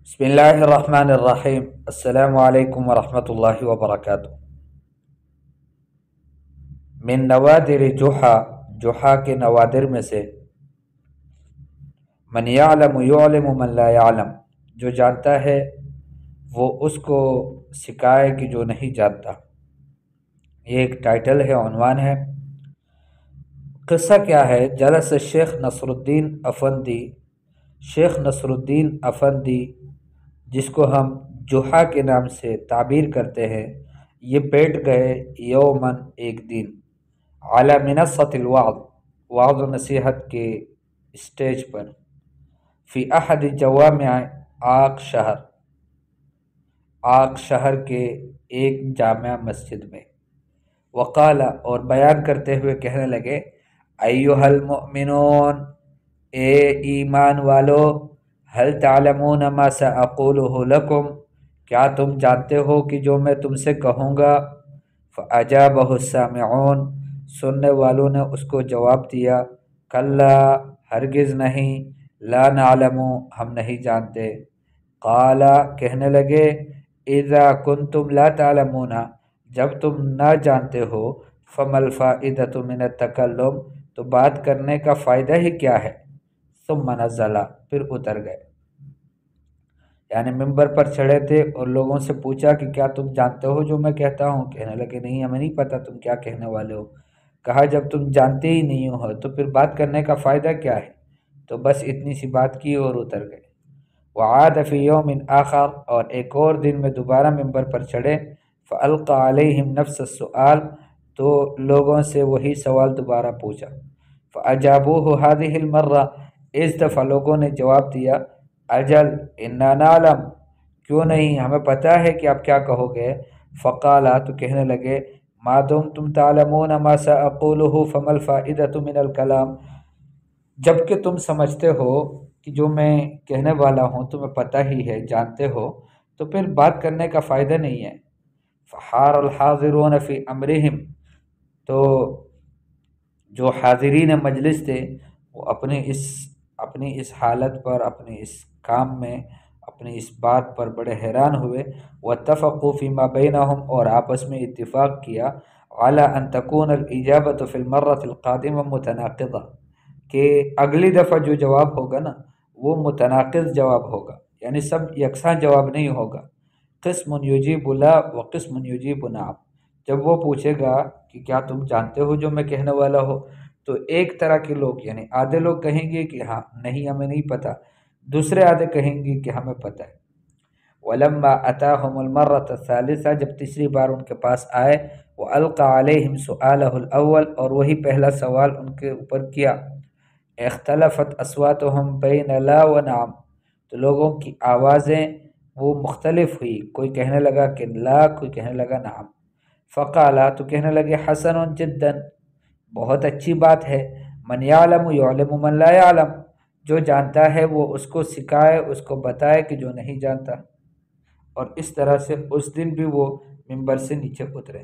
بسم اللہ الرحمن الرحیم۔ السلام علیکم ورحمۃ اللہ وبرکاتہ۔ من نوادر جحا، جحا کے نوادر میں سے، من یعلم یعلم من لا یعلم، جو جانتا ہے وہ اس کو سکھائے کہ جو نہیں جانتا۔ یہ ایک ٹائٹل ہے، عنوان ہے۔ قصہ کیا ہے؟ جلس شیخ نصر الدین افندی، شیخ نصر الدین افندی جس کو ہم جحا کے نام سے تعبیر کرتے ہیں، یہ بیٹھ گئے یومن، ایک دن، علی منصۃ الوعظ، وعظ و نصیحت کے اسٹیج پر، فی احد جوامع عاق شہر، عاق شہر کے ایک جامع مسجد میں، وقال، اور بیان کرتے ہوئے کہنے لگے، ایھا المؤمنون، اے ایمان والو، هل تعلمون ما سأقوله لكم، کیا تم جانتے ہو کہ جو میں تم سے کہوں گا؟ فأجابه السامعون، سننے والوں نے اس کو جواب دیا، کلا، ہرگز نہیں، لا نعلم، ہم نہیں جانتے۔ قال، کہنے لگے، اذا کنتم لا تعلمون، جب تم نہ جانتے ہو، فما الفائدة من التکلم، تو بات کرنے کا فائدہ ہی کیا ہے؟ ثم نزل، پھر اتر گئے، یعنی ممبر پر چڑھے تھے اور لوگوں سے پوچھا کہ کیا تم جانتے ہو جو میں کہتا ہوں؟ کہنے لگے، نہیں، ہمیں نہیں پتہ تم کیا کہنے والے ہو۔ کہا، جب تم جانتے ہی نہیں ہو تو پھر بات کرنے کا فائدہ کیا ہے؟ تو بس اتنی سی بات کی اور اتر گئے۔ وعاد فی یوم آخر، اور ایک اور دن میں دوبارہ ممبر پر چڑھے، فالقى علیہم نفس السؤال، تو لوگوں سے وہی سوال دوبارہ پوچھا، فاجابوہ هذه المرہ، اس دفعہ لوگوں نے جواب دیا، اجل انا نعلم، کیوں نہیں، ہمیں پتہ ہے کہ آپ کیا کہو گے۔ فقالا، تو کہنے لگے، ما دمتم تعلمون ما سأقوله فما الفائدة من الکلام، جب کہ تم سمجھتے ہو کہ جو میں کہنے والا ہوں تمہیں پتہ ہی ہے، جانتے ہو، تو پھر بات کرنے کا فائدہ نہیں ہے۔ فحار الحاضرون فی امرہم، تو جو حاضرین مجلس تھے وہ اپنی اس حالت پر، اپنے اس کام میں، اپنی اس بات پر بڑے حیران ہوئے۔ واتفقوا فیما بینہم، اور آپس میں اتفاق کیا، علی ان تکون الاجابۃ فی المرۃ القادمہ متناقضہ، کہ اگلی دفعہ جو جواب ہوگا نا وہ متناقض جواب ہوگا، یعنی سب یکساں جواب نہیں ہوگا۔ قسم یجیب لا و قسم یجیب نعم، جب وہ پوچھے گا کہ کیا تم جانتے ہو جو میں کہنے والا ہو، تو ایک طرح کے لوگ، یعنی آدھے لوگ کہیں گے کہ ہاں، نہیں، ہمیں نہیں پتہ، دوسرے آدھے کہیں گے کہ ہمیں پتہ ہے۔ ولما اتاہم المرۃ الثالثہ، جب تیسری بار ان کے پاس آئے، والقى علیہم سؤالہ الاول، اور وہی پہلا سوال ان کے اوپر کیا، اختلفت اصواتہم بین لا و نعم، تو لوگوں کی آوازیں وہ مختلف ہوئی، کوئی کہنے لگا کہ لا، کوئی کہنے لگا نعم۔ فقالا، تو کہنے لگے، حسن جدا، بہت اچھی بات ہے، من یعلم یعلم من لا یعلم، جو جانتا ہے وہ اس کو سکھائے، اس کو بتائے کہ جو نہیں جانتا۔ اور اس طرح سے اس دن بھی وہ ممبر سے نیچے اترے۔